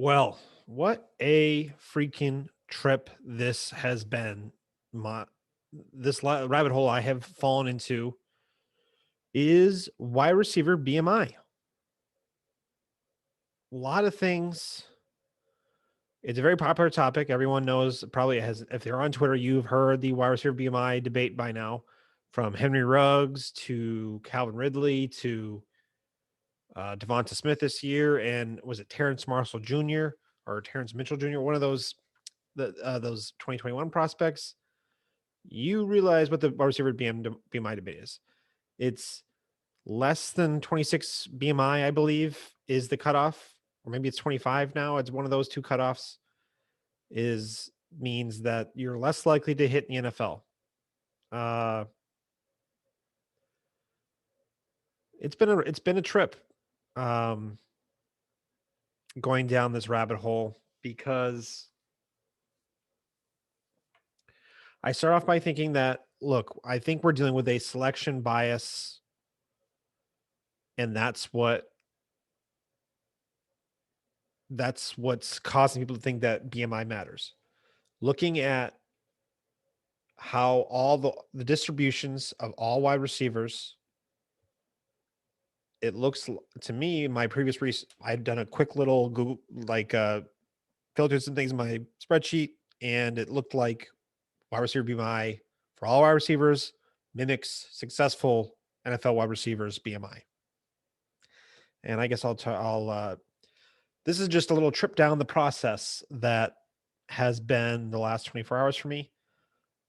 Well, what a freaking trip this has been. My rabbit hole I have fallen into is wide receiver BMI. A lot of things. It's a very popular topic. Everyone knows probably has if they're on Twitter, you've heard the wide receiver BMI debate by now, from Henry Ruggs to Calvin Ridley to Devonta Smith this year, and was it Terrence Marshall Jr. or Terrence Mitchell Jr. One of those 2021 prospects. You realize what the wide receiver BMI debate is. It's less than 26 BMI, I believe, is the cutoff, or maybe it's 25 now. It's one of those two cutoffs. Is means that you're less likely to hit in the NFL. Uh, it's been a trip, um, going down this rabbit hole because I start off by thinking that look, I think we're dealing with a selection bias, and that's what's causing people to think that BMI matters. Looking at how all the distributions of all wide receivers, it looks to me, my previous I'd done a quick little Google, like filtered some things in my spreadsheet, and it looked like wide receiver BMI for all wide receivers mimics successful NFL wide receivers BMI. And I guess this is just a little trip down the process that has been the last 24 hours for me.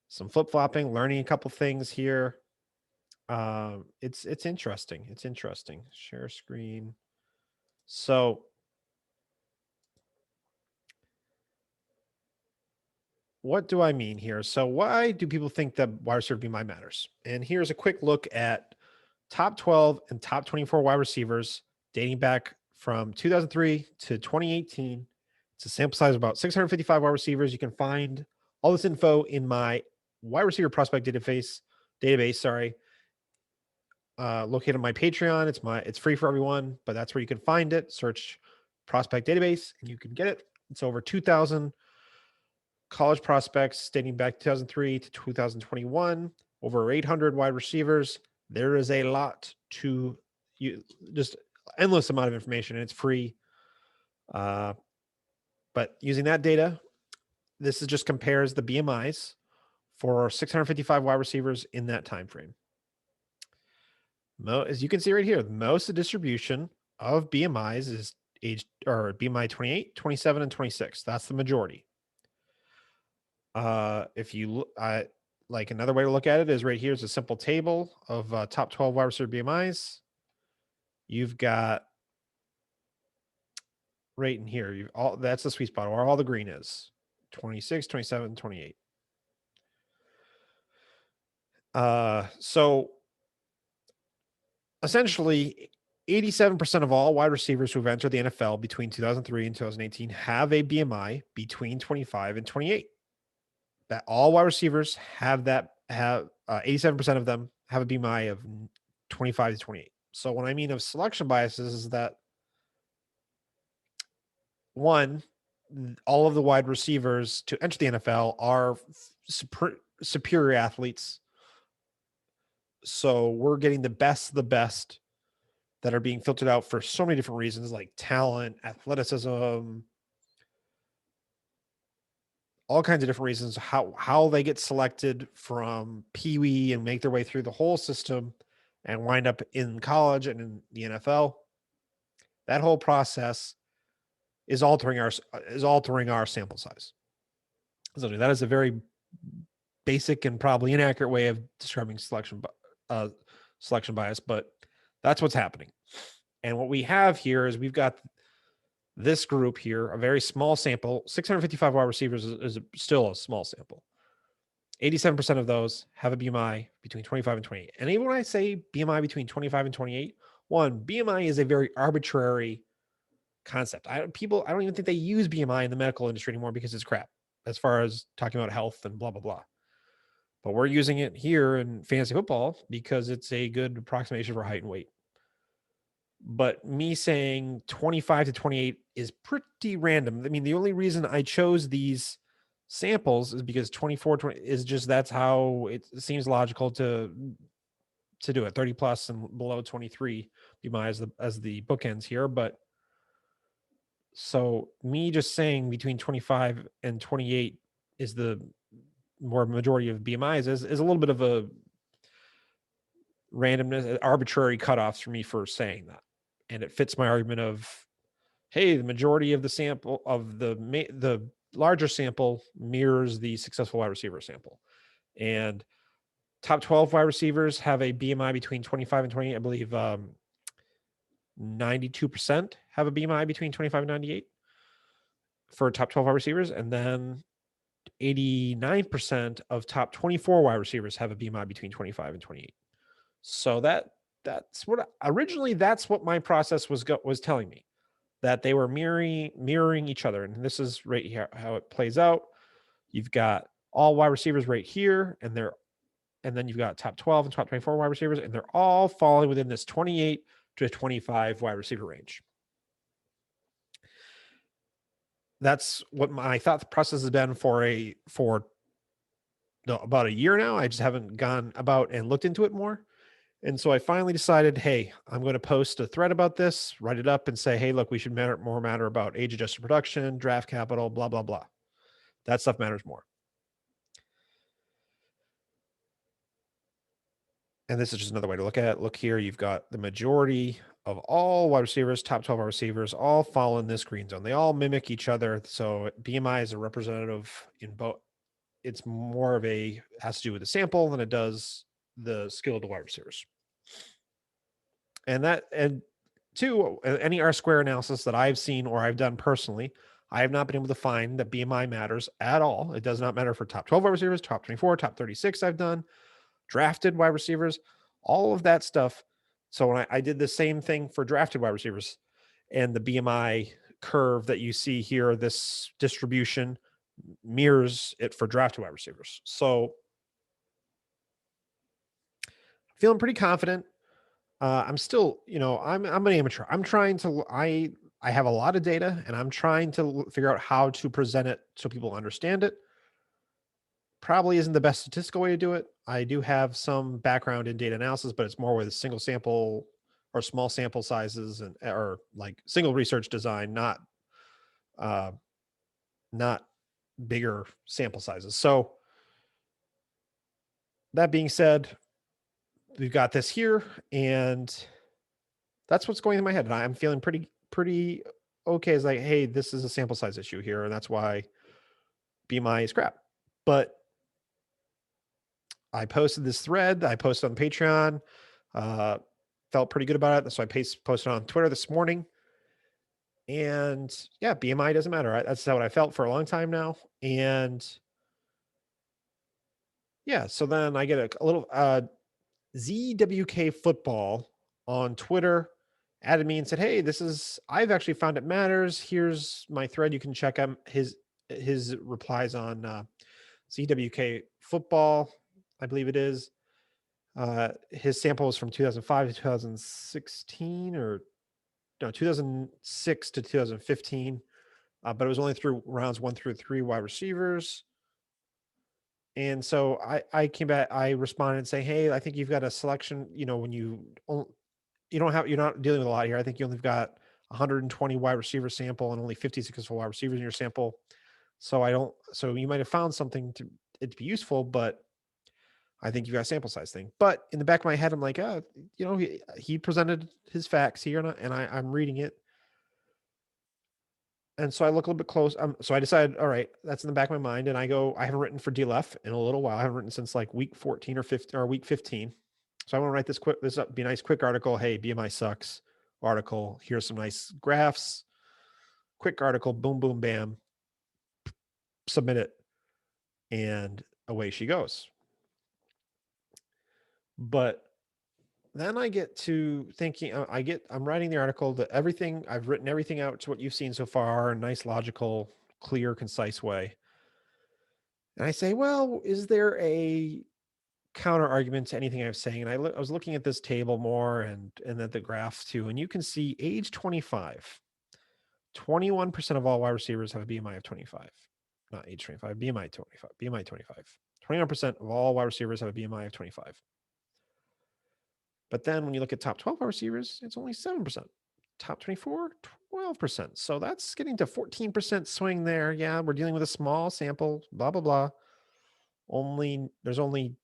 Some flip flopping, learning a couple things here. It's interesting. It's interesting. Share screen. So what do I mean here? So why do people think that wide receiver BMI matters? And here's a quick look at top 12 and top 24 wide receivers dating back from 2003 to 2018. It's a sample size of about 655 wide receivers. You can find all this info in my wide receiver prospect database. Sorry, located on my Patreon. It's free for everyone, but that's where you can find it. Search prospect database, and you can get it. It's over 2,000 college prospects dating back 2003 to 2021. Over 800 wide receivers. There is a lot to you, just endless amount of information, and it's free. But using that data, this is just compares the BMIs for 655 wide receivers in that time frame. As you can see right here, most of the distribution of BMIs is age or BMI 28, 27, and 26. That's the majority. If you like, another way to look at it is right here is a simple table of top 12 wide receiver BMIs. You've got right in here, that's the sweet spot where all the green is 26, 27, 28. So essentially 87% of all wide receivers who've entered the NFL between 2003 and 2018 have a BMI between 25 and 28. That all wide receivers have 87% of them have a BMI of 25 to 28. So when I mean of selection biases is that one, all of the wide receivers to enter the NFL are superior athletes. So we're getting the best of the best that are being filtered out for so many different reasons, like talent, athleticism, all kinds of different reasons, how they get selected from Pee Wee and make their way through the whole system and wind up in college and in the NFL. That whole process is altering our sample size. So that is a very basic and probably inaccurate way of describing selection bias, but that's what's happening. And what we have here is we've got this group here, a very small sample. 655 wide receivers is still a small sample. 87% of those have a BMI between 25 and 28. And even when I say BMI between 25 and 28, BMI is a very arbitrary concept. I don't even think they use BMI in the medical industry anymore because it's crap as far as talking about health and blah, blah, blah. But we're using it here in fantasy football because it's a good approximation for height and weight. But me saying 25 to 28 is pretty random. I mean, the only reason I chose these samples is because 24, 20 is just that's how it seems logical to do it. 30 plus and below 23 BMI as the bookends here. But so me just saying between 25 and 28 is the more majority of BMIs is a little bit of a randomness, arbitrary cutoffs for me for saying that. And it fits my argument of, hey, the majority of the sample of the larger sample mirrors the successful wide receiver sample. And top 12 wide receivers have a BMI between 25 and 28. I believe 92% have a BMI between 25 and 98 for top 12 wide receivers. And then 89% of top 24 wide receivers have a BMI between 25 and 28. So that's what originally that's what my process was telling me, that they were mirroring each other. And this is right here how it plays out. You've got all wide receivers right here, and then you've got top 12 and top 24 wide receivers, and they're all falling within this 28 to 25 wide receiver range. That's what my thought process has been for about a year now. I just haven't gone about and looked into it more. And so I finally decided, hey, I'm going to post a thread about this, write it up and say, hey, look, we should matter about age adjusted production, draft capital, blah, blah, blah. That stuff matters more. And this is just another way to look at it. Look here, you've got the majority of all wide receivers, top 12 wide receivers, all fall in this green zone. They all mimic each other. So BMI is a representative in both. It's more of has to do with the sample than it does the skill of the wide receivers. And two, any R square analysis that I've seen or I've done personally, I have not been able to find that BMI matters at all. It does not matter for top 12 wide receivers, top 24, top 36 I've done, drafted wide receivers, all of that stuff. So when I did the same thing for drafted wide receivers, and the BMI curve that you see here, this distribution mirrors it for drafted wide receivers. So feeling pretty confident. I'm still, I'm an amateur. I'm trying to, I have a lot of data and I'm trying to figure out how to present it so people understand it. Probably isn't the best statistical way to do it. I do have some background in data analysis, but it's more with a single sample or small sample sizes or like single research design, not bigger sample sizes. So that being said, we've got this here, and that's what's going in my head. And I'm feeling pretty okay. It's like, hey, this is a sample size issue here, and that's why BMI is crap. But I posted this thread. I posted on Patreon. Felt pretty good about it. So I posted on Twitter this morning. And yeah, BMI doesn't matter. That's what I felt for a long time now. And yeah, so then I get a little ZWK football on Twitter added me and said, hey, I've actually found it matters. Here's my thread. You can check out his replies on ZWK football, I believe it is. His sample was from 2005 to 2016 or no, 2006 to 2015. But it was only through rounds 1 through 3 wide receivers. And so I came back, I responded saying, hey, I think you've got a selection, when you're not dealing with a lot here. I think you only got 120 wide receiver sample and only 50 successful wide receivers in your sample. So you might have found something to be useful, but I think you've got a sample size thing. But in the back of my head, I'm like, he presented his facts here and I'm reading it. And so I look a little bit close. So I decided, all right, that's in the back of my mind. And I haven't written for DLF in a little while. I haven't written since like week 14 or 15 or week 15. So I want to write this up, be a nice, quick article. Hey, BMI sucks article. Here's some nice graphs, quick article, boom, boom, bam, submit it. And away she goes. But then I get to thinking, I'm writing the article I've written everything out to what you've seen so far, a nice, logical, clear, concise way. And I say, well, is there a counter argument to anything I was saying, and I was looking at this table more and at the graph too, and you can see age 25, 21% of all wide receivers have a BMI of 25. Not age 25, BMI 25, BMI 25. 21% of all wide receivers have a BMI of 25. But then when you look at top 12 wide receivers, it's only 7%. Top 24, 12%. So that's getting to 14% swing there. Yeah, we're dealing with a small sample, blah, blah, blah. There's only,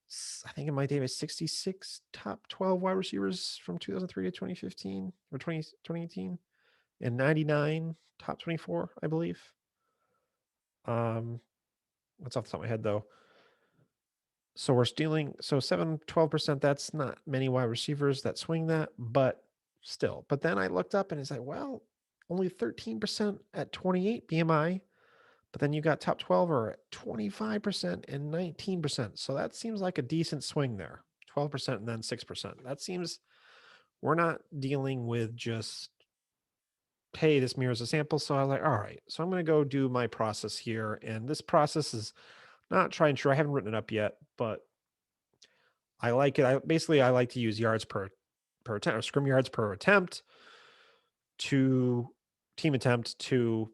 I think in my database, 66 top 12 wide receivers from 2003 to 2015 or 2018, and 99 top 24, I believe. What's off the top of my head though? So we're stealing, so 12%, that's not many wide receivers that swing that, but still. But then I looked up and it's like, well, only 13% at 28 BMI, but then you got top 12 are at 25% and 19%. So that seems like a decent swing there. 12% and then 6%. That seems, we're not dealing with just, hey, this mirrors a sample. So I was like, all right, so I'm going to go do my process here. And this process is not tried and true. I haven't written it up yet, but I like it. I like to use yards per attempt, or scrim yards per attempt to team attempt to,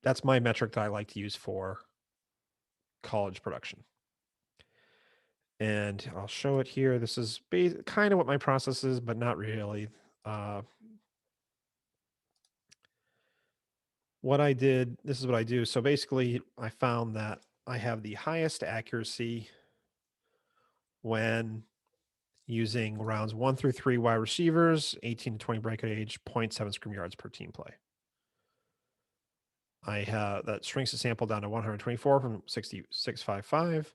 that's my metric that I like to use for college production. And I'll show it here. This is kind of what my process is, but not really. What I did, this is what I do. So basically I found that I have the highest accuracy when using rounds 1 through 3 wide receivers, 18 to 20 breakout age, 0.7 scrim yards per team play. I have that shrinks the sample down to 124 from 6,655,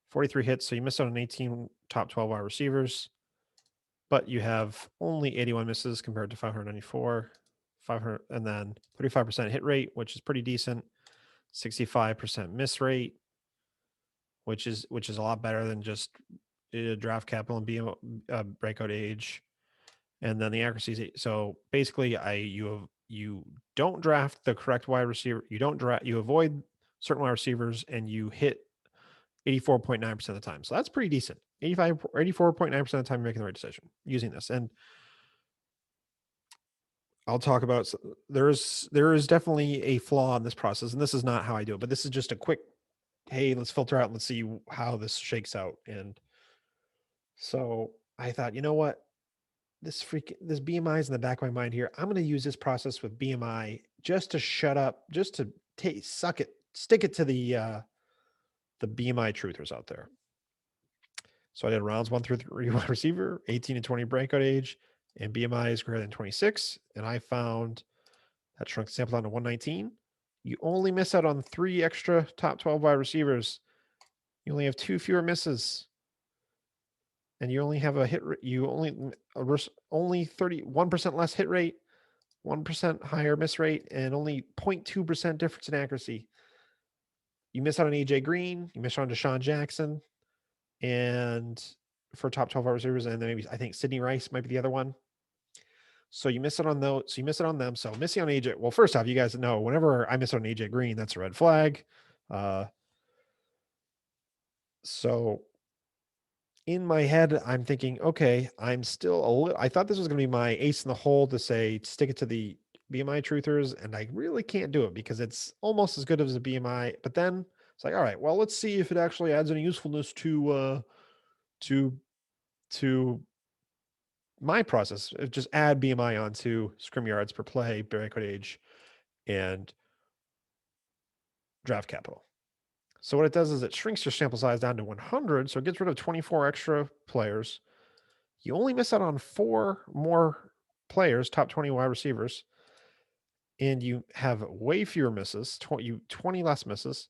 43 hits. So you missed out on 18 top 12 wide receivers, but you have only 81 misses compared to 594, 500, and then 35% hit rate, which is pretty decent. 65% miss rate, which is a lot better than just draft capital and BM breakout age. And then the accuracy. So basically, you don't draft the correct wide receiver. You avoid certain wide receivers, and you hit 84.9% of the time. So that's pretty decent. 84.9% of the time you're making the right decision using this. And I'll talk about, there is definitely a flaw in this process, and this is not how I do it, but this is just a quick, hey, let's filter out and let's see how this shakes out. And so I thought, you know what? This BMI is in the back of my mind here. I'm going to use this process with BMI just to shut up, just to stick it to the BMI truthers out there. So I did rounds 1 through 3 wide receiver, 18 to 20 breakout age, and BMI is greater than 26. And I found that shrunk the sample down to 119. You only miss out on 3 extra top 12 wide receivers. You only have 2 fewer misses. And you only have a hit rate, only 31% less hit rate, 1% higher miss rate, and only 0.2% difference in accuracy. You miss out on AJ Green, you miss out on Deshaun Jackson, and for top 12 wide receivers, and then maybe I think Sidney Rice might be the other one. So you miss it on those. So you miss it on them. So missing on AJ. Well, first off, you guys know whenever I miss on AJ Green, that's a red flag. So in my head, I'm thinking, okay, I'm still I thought this was going to be my ace in the hole to say, stick it to the BMI truthers. And I really can't do it because it's almost as good as a BMI. But then it's like, all right, well, let's see if it actually adds any usefulness to my process. Just add BMI onto scrim yards per play, breakout age, and draft capital. So what it does is it shrinks your sample size down to 100. So it gets rid of 24 extra players. You only miss out on 4 more players, top 20 wide receivers, and you have way fewer misses, 20 less misses,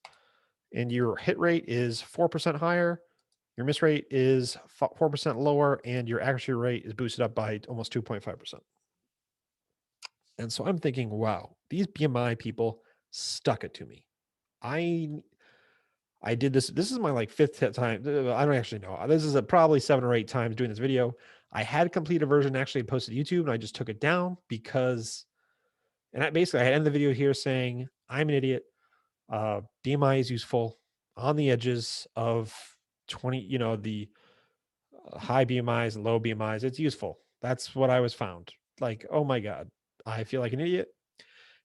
and your hit rate is 4% higher. Your miss rate is 4% lower, and your accuracy rate is boosted up by almost 2.5%. And so I'm thinking, wow, these BMI people stuck it to me. I did this. This is my 5th time. I don't actually know. This is probably 7 or 8 times doing this video. I had completed a version actually posted to YouTube, and I just took it down because, and I had ended the video here saying, I'm an idiot. BMI is useful on the edges of 20, the high BMIs and low BMIs. It's useful. That's what I was found. Like, oh my God, I feel like an idiot.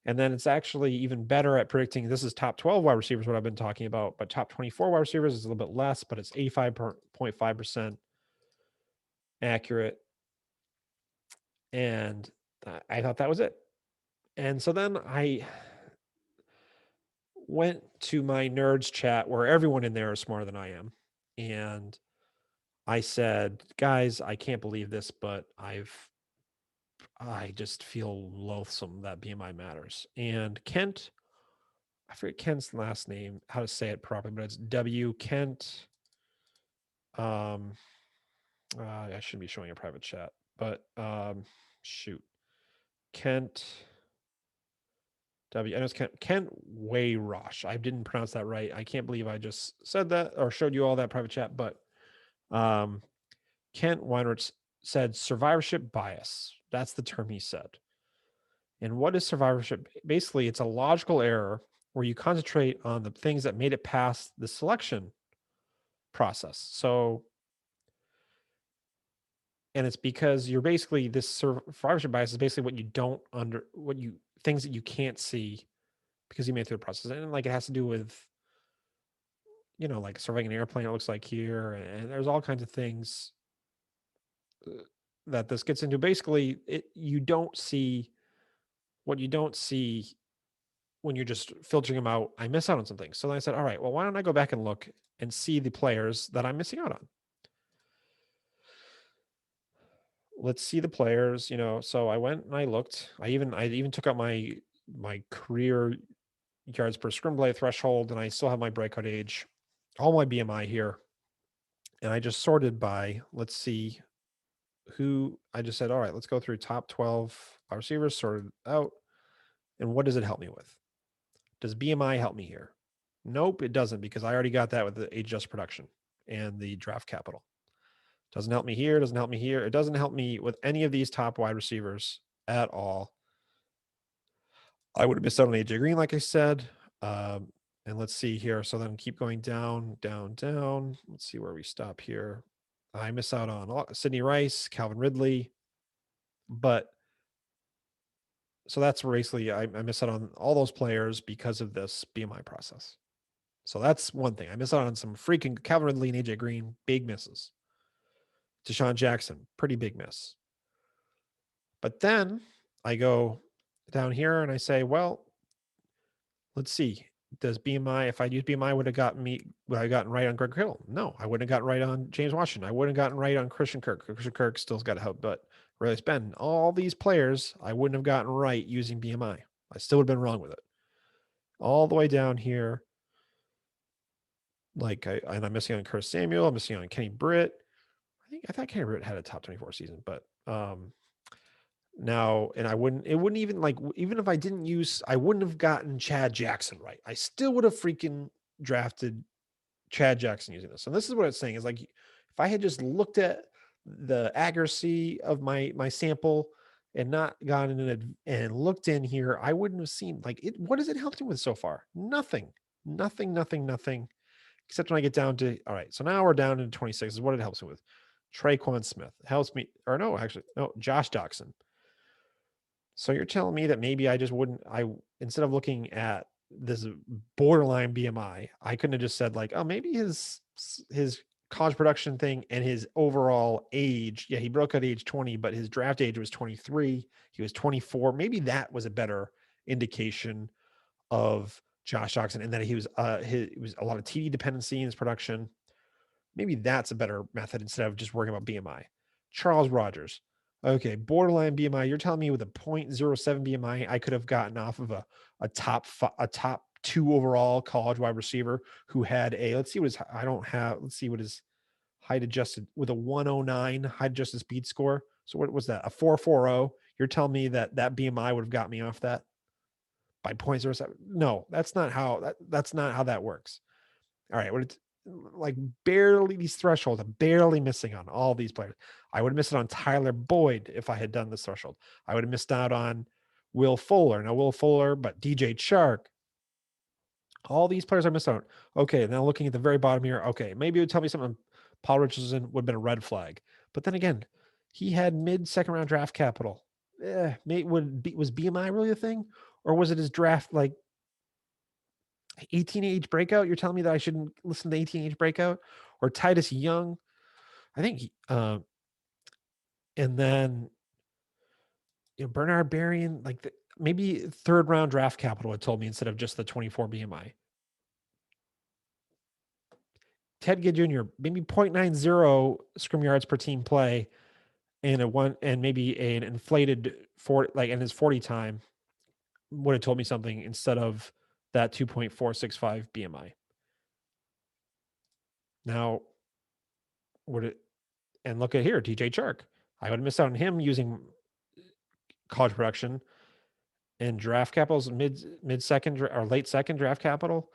And then it's actually even better at predicting. This is top 12 wide receivers, what I've been talking about, but top 24 wide receivers is a little bit less, but it's 85.5% accurate. And I thought that was it. And so then I went to my nerds chat where everyone in there is smarter than I am. And I said, guys, I can't believe this, but I just feel loathsome that BMI matters. And Kent, I forget Kent's last name, how to say it properly, but it's W. Kent. I shouldn't be showing a private chat, but shoot. Kent W. I know it's Kent Wayrosh. I didn't pronounce that right. I can't believe I just said that or showed you all that private chat, but Kent Weinrich said survivorship bias. That's the term he said. And what is survivorship? Basically, it's a logical error where you concentrate on the things that made it past the selection process. So, and it's because you're basically this survivorship bias is basically things that you can't see because you made it through the process. And like it has to do with, like surveying an airplane, it looks like here, and there's all kinds of things that this gets into. Basically, you don't see what you don't see when you're just filtering them out. I miss out on some things. So then I said, all right, well, why don't I go back and look and see the players that I'm missing out on? Let's see the players, So I went and I looked. I even took out my career yards per scrim play threshold, and I still have my breakout age, all my BMI here. And I just sorted by, let's see who I just said, all right, let's go through top 12 wide receivers, sorted out. And what does it help me with? Does BMI help me here? Nope, it doesn't, because I already got that with the age adjusted production and the draft capital. Doesn't help me here, doesn't help me here. It doesn't help me with any of these top wide receivers at all. I would have missed out on AJ Green, like I said. And let's see here. So then keep going down, down, down. Let's see where we stop here. I miss out on Sidney Rice, Calvin Ridley. But so that's basically, I miss out on all those players because of this BMI process. So that's one thing. I miss out on some freaking Calvin Ridley and AJ Green, big misses. Deshaun Jackson, pretty big miss. But then I go down here and I say, well, let's see. Does BMI, if I use BMI, would I gotten right on Greg Kittle? No, I wouldn't have gotten right on James Washington. I wouldn't have gotten right on Christian Kirk. Christian Kirk still's got to help, but really Ben, all these players, I wouldn't have gotten right using BMI. I still would have been wrong with it. All the way down here, and I'm missing on Curtis Samuel. I'm missing on Kenny Britt. I thought Kenny Britt had a top 24 season, but now, and it wouldn't even if I didn't use, I wouldn't have gotten Chad Jackson right. I still would have freaking drafted Chad Jackson using this. And this is what it's saying is like, if I had just looked at the accuracy of my sample and not gone in and looked in here, I wouldn't have seen what has it helped me with so far? Nothing, except when I get down to, all right, so now we're down into 26 is what it helps me with. Traquan Smith helps me, or no, Josh Doxson. So you're telling me that maybe I just instead of looking at this borderline BMI, I couldn't have just said maybe his college production thing and his overall age. Yeah, he broke at age 20, but his draft age was 23. He was 24. Maybe that was a better indication of Josh Doxson, and that he was a lot of TD dependency in his production. Maybe that's a better method instead of just worrying about BMI. Charles Rogers. Okay, borderline BMI. You're telling me with a 0.07 BMI, I could have gotten off of a top 2 overall college wide receiver who had let's see what his height adjusted with a 109 height adjusted speed score. So what was that? A 440. You're telling me that BMI would have got me off that by 0.07? No, that's not how that works. All right, what barely these thresholds, I'm barely missing on all these players. I would have missed it on Tyler Boyd if I had done this threshold. I would have missed out on Will Fuller. Now Will Fuller, but DJ Chark, All these players I missed out. Okay, now looking at the very bottom here. Okay, maybe it would tell me something. Paul Richardson would have been a red flag, but then again, he had mid-second round draft capital. Was BMI really a thing, or was it his draft like 18 age breakout? You're telling me that I shouldn't listen to 18 age breakout or Titus Young? I think, and then Bernard Berrien, like maybe third round draft capital had told me instead of just the 24 BMI. Ted Ginn Jr., maybe 0.90 scrim yards per team play and maybe an inflated in his 40 time would have told me something instead of that 2.465 BMI. Now, and look at here, DJ Chark. I would have missed out on him using college production and draft capitals mid second or late second draft capital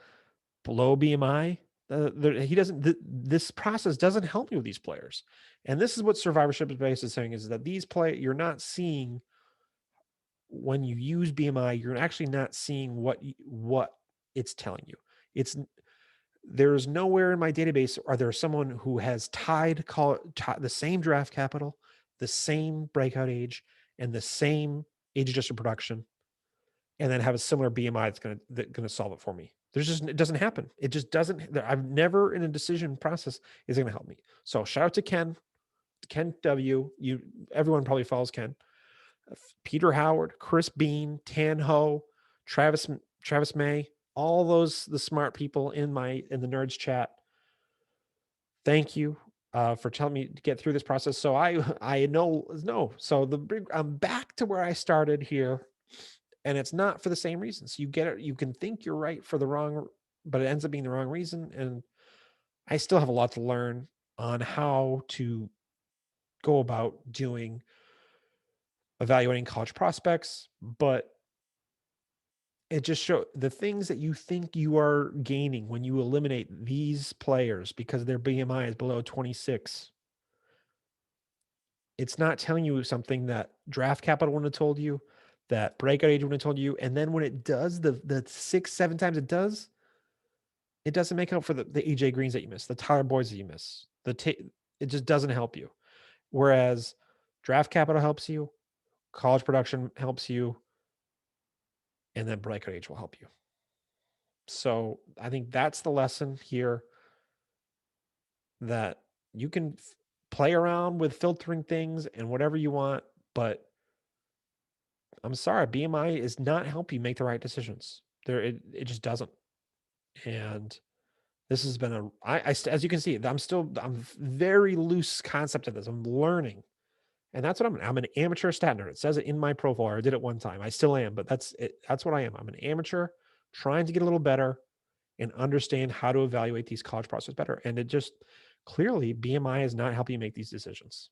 below BMI. He doesn't. This process doesn't help you with these players, and this is what survivorship base is saying: is that these you're not seeing when you use BMI, you're actually not seeing what it's telling you. There's nowhere in my database are there someone who has tied the same draft capital, the same breakout age, and the same age adjusted production, and then have a similar BMI that's gonna solve it for me. It doesn't happen. It just doesn't. I've never in a decision process is it gonna help me. So shout out to Ken W. Everyone probably follows Ken. Peter Howard, Chris Bean, Tan Ho, Travis May, all the smart people in the nerds chat. Thank you for telling me to get through this process. So I know. So I'm back to where I started here, and it's not for the same reasons. You get it. You can think you're right for the wrong, but it ends up being the wrong reason. And I still have a lot to learn on how to go about evaluating college prospects, but it just shows the things that you think you are gaining when you eliminate these players because their BMI is below 26. It's not telling you something that draft capital wouldn't have told you, that breakout age wouldn't have told you. And then when it does, the 6-7 times it doesn't make up for the AJ Greens that you miss, the Tyler Boyds that you miss. It just doesn't help you. Whereas draft capital helps you, college production helps you, and then breakout age will help you. So I think that's the lesson here, that you can play around with filtering things and whatever you want, but I'm sorry, BMI is not help you make the right decisions. It just doesn't. And this has been as you can see, I'm very loose concept of this. I'm learning. And that's what I'm an amateur stat nerd. It says it in my profile. I did it one time. I still am, but that's it. That's what I am. I'm an amateur trying to get a little better and understand how to evaluate these college prospects better. And it just clearly BMI is not helping you make these decisions.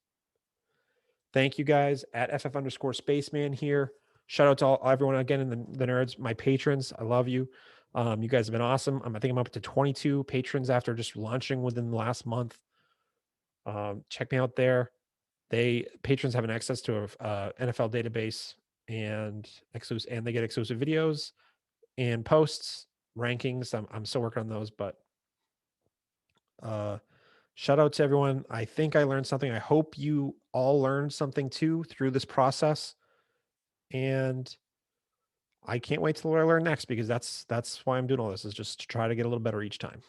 Thank you guys at FF_Spaceman here. Shout out to everyone again in the nerds, my patrons. I love you. You guys have been awesome. I think I'm up to 22 patrons after just launching within the last month. Check me out there. Patrons have an access to a NFL database and they get exclusive videos and posts, rankings. I'm still working on those, but shout out to everyone. I think I learned something. I hope you all learned something too through this process. And I can't wait till I learn next, because that's why I'm doing all this, is just to try to get a little better each time.